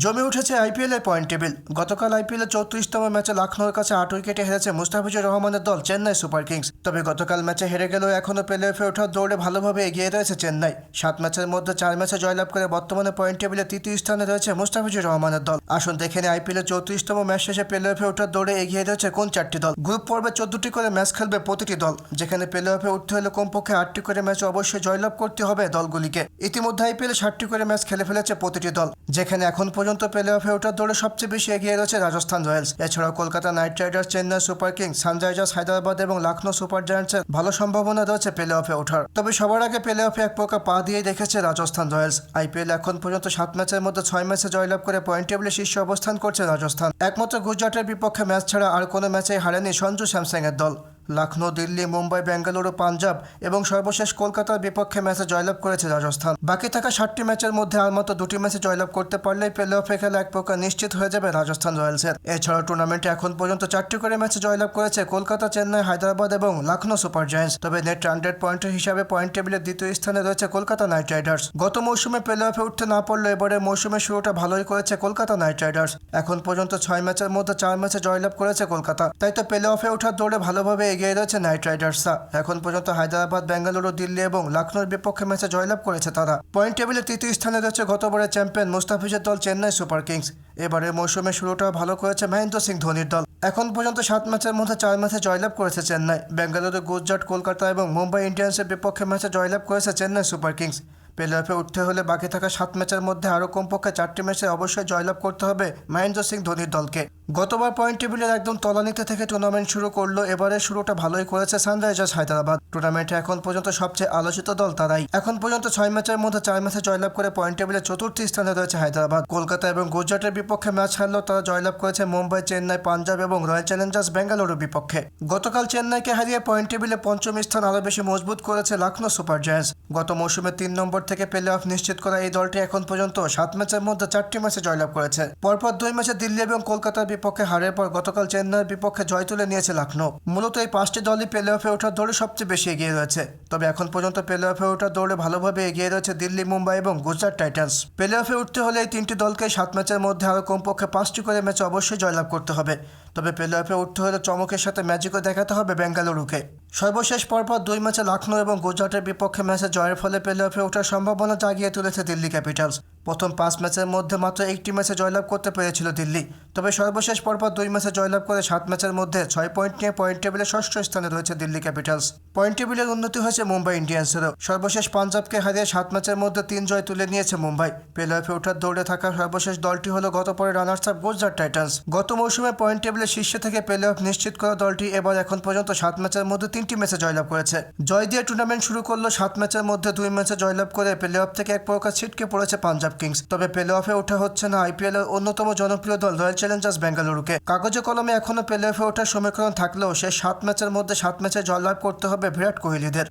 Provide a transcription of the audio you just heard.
জমে উঠেছে আইপিএলের পয়েন্ট টেবিল। গতকাল আইপিএলের 34তম ম্যাচে লখনৌর কাছে 8 উইকেটে হেরেছে মুস্তাফিজুর রহমানের দল চেন্নাই সুপার কিংস। তবে গতকাল ম্যাচে হেরে গেলেও এখনও প্লে অফে ওঠার দৌড়ে ভালোভাবে এগিয়ে রয়েছে চেন্নাই। 7 ম্যাচের মধ্যে 4 ম্যাচে জয়লাভ করে বর্তমানে পয়েন্ট টেবিলে তৃতীয় স্থানে রয়েছে মুস্তাফিজুর রহমানের দল। আসুন দেখে নিই আইপিএলের 34তম ম্যাচ শেষে প্লে অফে ওঠার দৌড়ে এগিয়ে রয়েছে কোন 4টি দল। গ্রুপ পর্বে 14টি করে ম্যাচ খেলবে প্রতিটি দল, যেখানে প্লে অফে উঠতে হলে কমপক্ষে 8টি করে ম্যাচ অবশ্যই জয়লাভ করতে হবে দলগুলিকে। ইতিমধ্যে আইপিএলে 60টি করে ম্যাচ খেলে ফেলেছে প্রতিটি দল, যেখানে এখন পর্যন্ত প্লে অফে ওঠার দৌড়ে সবচেয়ে বেশি এগিয়ে রয়েছে রাজস্থান রয়্যালস। এছাড়াও Kolkata Knight Riders, Chennai Super Kings, Sunrisers Hyderabad এবং লখনৌ সুপার জায়ান্টসের ভালো সম্ভাবনা রয়েছে প্লে অফে ওঠার। তবে সবার আগে প্লে অফে এক প্রকার পা দিয়েই রেখেছে রাজস্থান রয়্যালস। আইপিএল এখন পর্যন্ত 7 ম্যাচের মধ্যে 6 ম্যাচে জয়লাভ করে পয়েন্ট টেবিলে শীর্ষে অবস্থান করছে রাজস্থান। একমাত্র গুজরাটের বিপক্ষে ম্যাচ ছাড়া আর কোনো ম্যাচেই হারেনি সঞ্জু স্যামসং এর দল। লখনৌ, দিল্লি, মুম্বাই, বেঙ্গালুরু, পাঞ্জাব এবং সর্বশেষ কলকাতার বিপক্ষে ম্যাচে জয়লাভ করেছে রাজস্থান। বাকি থাকা 7টি ম্যাচের মধ্যে আর মাত্র 2টি ম্যাচে জয়লাভ করতে পারলেই প্লে অফে খেলা এক প্রকার নিশ্চিত হয়ে যাবে রাজস্থান রয়্যালসের। এছাড়াও টুর্নামেন্টে এখন পর্যন্ত 4টি করে ম্যাচে জয়লাভ করেছে কলকাতা, চেন্নাই, হায়দ্রাবাদ এবং লখনৌ সুপার জায়ান্টস। তবে নেট 100 পয়েন্টের হিসাবে পয়েন্ট টেবিলের দ্বিতীয় স্থানে রয়েছে কলকাতা নাইট রাইডার্স। গত মৌসুমে প্লে অফে উঠতে না পারলেও এবারের মৌসুমের শুরুটা ভালোই করেছে কলকাতা নাইট রাইডার্স। এখন পর্যন্ত 6 ম্যাচের মধ্যে 4 ম্যাচে জয়লাভ করেছে কলকাতা। তাই তো প্লে অফে ওঠার দৌড়ে ভালোভাবে এগিয়ে রয়েছে নাইট রাইডার্স। এখন পর্যন্ত হায়দ্রাবাদ, বেঙ্গালুরু, দিল্লি এবং লখনৌর বিপক্ষে ম্যাচে জয়লাভ করেছে তারা। পয়েন্ট টেবিলে তৃতীয় স্থানে রয়েছে গতবারের চ্যাম্পিয়ন মুস্তাফিজের দল চেন্নাই সুপার কিংস। এবারে মৌসুমের শুরুটাও ভালো করেছে মহেন্দ্র সিং ধোনির দল। এখন পর্যন্ত 7 ম্যাচের মধ্যে 4 ম্যাচে জয়লাভ করেছে চেন্নাই। বেঙ্গালুরু, গুজরাট, কলকাতা এবং মুম্বাই ইন্ডিয়ান্সের বিপক্ষে ম্যাচে জয়লাভ করেছে চেন্নাই সুপার কিংস। প্লে অফে উঠতে হলে বাকি থাকা 7 ম্যাচের মধ্যে আরও কমপক্ষে 4টি ম্যাচে অবশ্যই জয়লাভ করতে হবে মহেন্দ্র সিং ধোনির দলকে। গতবার পয়েন্ট টেবিলের একদম তলানিতে থেকে টুর্নামেন্ট শুরু করলো, এবারে শুরুটা ভালোই করেছে সানরাইজার্স হায়দ্রাবাদ। টুর্নামেন্টে এখন পর্যন্ত সবচেয়ে আলোচিত দল তারাই। এখন পর্যন্ত 6 ম্যাচের মধ্যে 4 ম্যাচে জয়লাভ করে পয়েন্ট টেবিলে 4র্থ স্থানে রয়েছে হায়দ্রাবাদ। কলকাতা এবং গুজরাটের বিপক্ষে ম্যাচ হারলেও তারা জয়লাভ করেছে মুম্বাই, চেন্নাই, পাঞ্জাব এবং রয়্যাল চ্যালেঞ্জার্স বেঙ্গালুরুর বিপক্ষে। গতকাল চেন্নাইকে হারিয়ে পয়েন্ট টেবিলে 5ম স্থান আরও বেশি মজবুত করেছে লখনৌ সুপার জায়ান্টস। গত মৌসুমে 3 নম্বর থেকে প্লে অফ নিশ্চিত করা এই দলটি এখন পর্যন্ত 7 ম্যাচের মধ্যে 4টি ম্যাচে জয়লাভ করেছে। পরপর 2 ম্যাচে দিল্লি এবং কলকাতার বিপক্ষে হারের পর গতকাল চেন্নাইয়ের বিপক্ষে জয় তুলে নিয়েছে লখনৌ। মূলত এই 5টি দলই প্লে অফে ওঠার দৌড়ে সবচেয়ে বেশি এগিয়ে রয়েছে। তবে এখন পর্যন্ত প্লে অফে ওঠার দৌড়ে ভালোভাবে এগিয়ে রয়েছে দিল্লি, মুম্বাই এবং গুজরাট টাইটান্স। প্লে অফে উঠতে হলে এই 3টি দলকে 7 ম্যাচের মধ্যে আরও কমপক্ষে 5টি করে ম্যাচে অবশ্যই জয়লাভ করতে হবে। তবে প্লে অফে উঠতে হলে চমকের সাথে ম্যাজিকও দেখাতে হবে বেঙ্গালুরুকে। সর্বশেষ পরপর 2 ম্যাচে লখনৌ এবং গুজরাটের বিপক্ষে ম্যাচে জয়ের ফলে প্লে অফে ওঠার সম্ভাবনা জাগিয়ে তুলেছে দিল্লি ক্যাপিটালস। প্রথম 5 ম্যাচের মধ্যে মাত্র 1টি ম্যাচে জয়লাভ করতে পেরেছিল দিল্লি। তবে সর্বশেষ পরপর 2 ম্যাচে জয়লাভ করে 7 ম্যাচের মধ্যে 6 পয়েন্ট নিয়ে পয়েন্ট টেবিলে 6ষ্ঠ স্থানে রয়েছে দিল্লি ক্যাপিটালস। পয়েন্ট টেবিলের উন্নতি হয়েছে মুম্বাই ইন্ডিয়ান্সেরও। সর্বশেষ পাঞ্জাবকে হারিয়ে 7 ম্যাচের মধ্যে 3 জয় তুলে নিয়েছে মুম্বাই। প্লে অফে ওঠার দৌড়ে থাকা সর্বশেষ দলটি হলো গত পরে রানার্স আপ গুজরাট টাইটান্স। গত মৌসুমে পয়েন্ট টেবিলের শীর্ষে থেকে প্লে অফ নিশ্চিত করা দলটি এবার এখন পর্যন্ত 7 ম্যাচের মধ্যে 3টি ম্যাচে জয়লাভ করেছে। জয় দিয়ে টুর্নামেন্ট শুরু করলো 7 ম্যাচের মধ্যে 2 ম্যাচে জয়লাভ করে প্লে অফ থেকে এক প্রকার ছিটকে পড়েছে পাঞ্জাব কিংস। তবে প্লে অফে ওঠা হচ্ছে না আইপিএলের অন্যতম জনপ্রিয় দল রয়্যাল চ্যালেঞ্জার্স বেঙ্গালুরুকে। কাগজে কলমে এখনও প্লে অফে ওঠার সমীকরণ থাকলেও শেষ 7 ম্যাচের মধ্যে 7 ম্যাচে জয়লাভ করতে হবে বিরাট কোহলিদের।